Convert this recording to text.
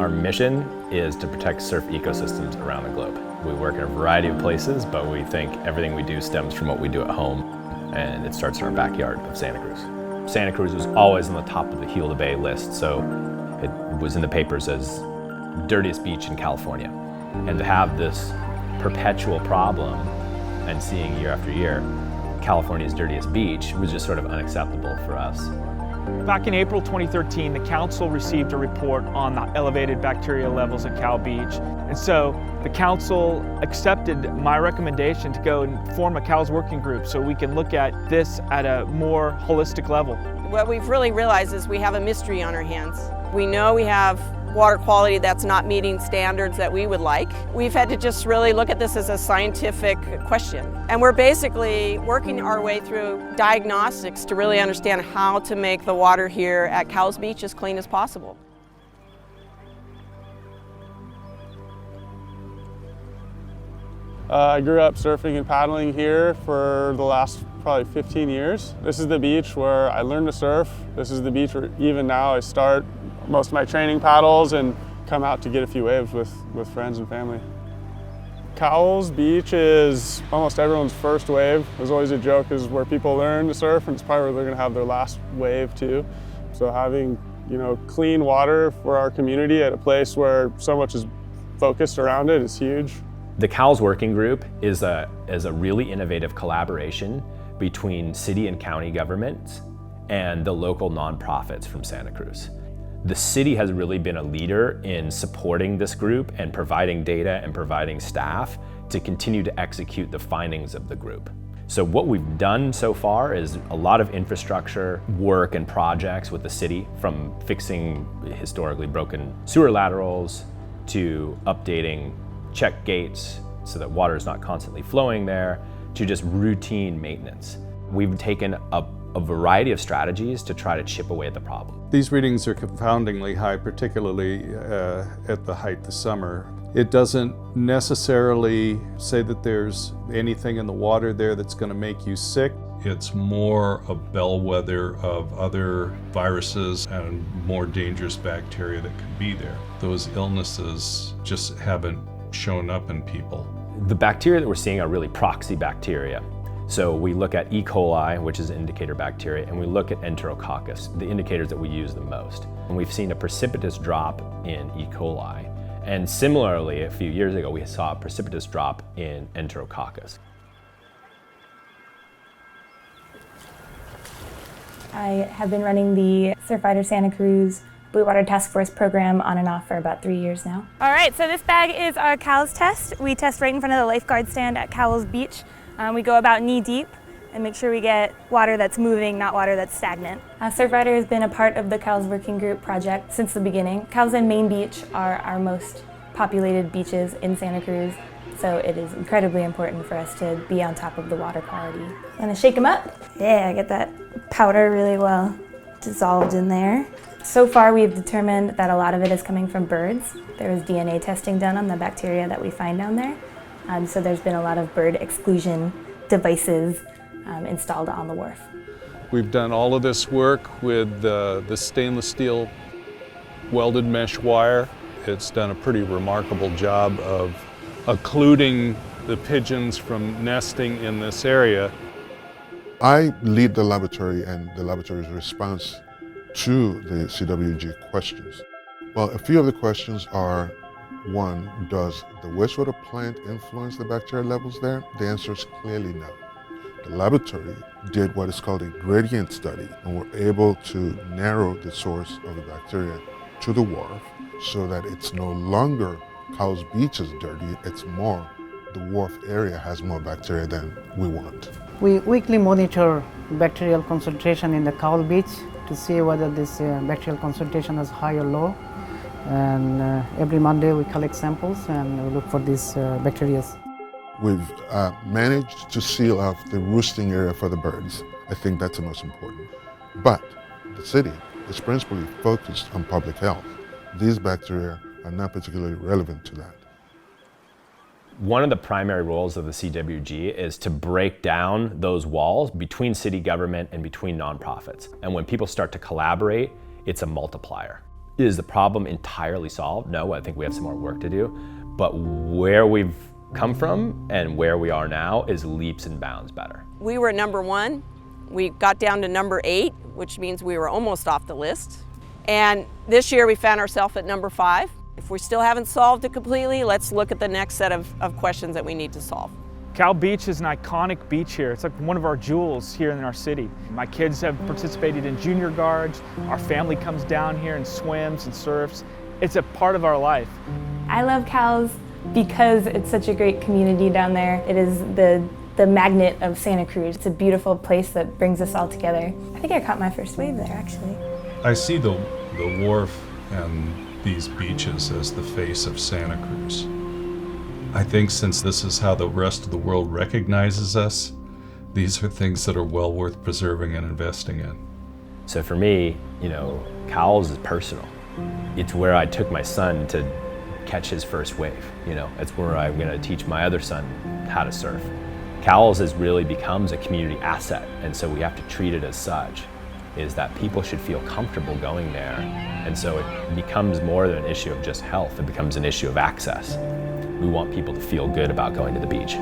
Our mission is to protect surf ecosystems around the globe. We work in a variety of places, but we think everything we do stems from what we do at home, and it starts in our backyard of Santa Cruz. Santa Cruz was always on the top of the Heel to Bay list, so it was in the papers as dirtiest beach in California. And to have this perpetual problem and seeing year after year California's dirtiest beach was just sort of unacceptable for us. Back in April 2013, the council received a report on the elevated bacterial levels at Cowell Beach. And so the council accepted my recommendation to go and form a Cowell's working group so we can look at this at a more holistic level. What we've really realized is we have a mystery on our hands. We know we have water quality that's not meeting standards that we would like. We've had to just really look at this as a scientific question. And we're basically working our way through diagnostics to really understand how to make the water here at Cowell Beach as clean as possible. I grew up surfing and paddling here for the last probably 15 years. This is the beach where I learned to surf. This is the beach where even now I start most of my training paddles and come out to get a few waves with friends and family. Cowell Beach is almost everyone's first wave. There's always a joke is where people learn to surf, and it's probably where they're going to have their last wave too. So having, clean water for our community at a place where so much is focused around it is huge. The Cowell's Working Group is a really innovative collaboration between city and county governments and the local nonprofits from Santa Cruz. The city has really been a leader in supporting this group and providing data and providing staff to continue to execute the findings of the group. So what we've done so far is a lot of infrastructure work and projects with the city, from fixing historically broken sewer laterals to updating check gates so that water is not constantly flowing there, to just routine maintenance. We've taken a variety of strategies to try to chip away at the problem. These readings are confoundingly high, particularly at the height of summer. It doesn't necessarily say that there's anything in the water there that's going to make you sick. It's more a bellwether of other viruses and more dangerous bacteria that could be there. Those illnesses just haven't shown up in people. The bacteria that we're seeing are really proxy bacteria. So we look at E. coli, which is an indicator bacteria, and we look at Enterococcus, the indicators that we use the most. And we've seen a precipitous drop in E. coli. And similarly, a few years ago, we saw a precipitous drop in Enterococcus. I have been running the Surfrider Santa Cruz Blue Water Task Force program on and off for about 3 years now. All right, so this bag is our Cowell's test. We test right in front of the lifeguard stand at Cowell's Beach. We go about knee deep and make sure we get water that's moving, not water that's stagnant. Surfrider has been a part of the Cowell's Working Group project since the beginning. Cowell's and Main Beach are our most populated beaches in Santa Cruz, so it is incredibly important for us to be on top of the water quality. Want to shake them up? Yeah, I get that powder really well dissolved in there. So far, we've determined that a lot of it is coming from birds. There was DNA testing done on the bacteria that we find down there. So there's been a lot of bird exclusion devices installed on the wharf. We've done all of this work with the stainless steel welded mesh wire. It's done a pretty remarkable job of occluding the pigeons from nesting in this area. I lead the laboratory and the laboratory's response to the CWG questions. Well, a few of the questions are, one, does the wastewater plant influence the bacteria levels there? The answer is clearly no. The laboratory did what is called a gradient study, and were able to narrow the source of the bacteria to the wharf so that it's no longer Cowell Beach is dirty, it's more the wharf area has more bacteria than we want. We weekly monitor bacterial concentration in the Cowell Beach to see whether this bacterial concentration is high or low. And every Monday we collect samples and we look for these bacteria. We've managed to seal off the roosting area for the birds. I think that's the most important. But the city is principally focused on public health. These bacteria are not particularly relevant to that. One of the primary roles of the CWG is to break down those walls between city government and between nonprofits. And when people start to collaborate, it's a multiplier. Is the problem entirely solved? No, I think we have some more work to do. But where we've come from and where we are now is leaps and bounds better. We were number 1. We got down to number 8, which means we were almost off the list. And this year we found ourselves at number 5. If we still haven't solved it completely, let's look at the next set of questions that we need to solve. Cowell Beach is an iconic beach here. It's like one of our jewels here in our city. My kids have participated in junior guards. Our family comes down here and swims and surfs. It's a part of our life. I love Cowell's because it's such a great community down there. It is the magnet of Santa Cruz. It's a beautiful place that brings us all together. I think I caught my first wave there, actually. I see the wharf and these beaches as the face of Santa Cruz. I think since this is how the rest of the world recognizes us, these are things that are well worth preserving and investing in. So for me, Cowell's is personal. It's where I took my son to catch his first wave. It's where I'm going to teach my other son how to surf. Cowell's really becomes a community asset, and so we have to treat it as such, is that people should feel comfortable going there. And so it becomes more than an issue of just health, it becomes an issue of access. We want people to feel good about going to the beach.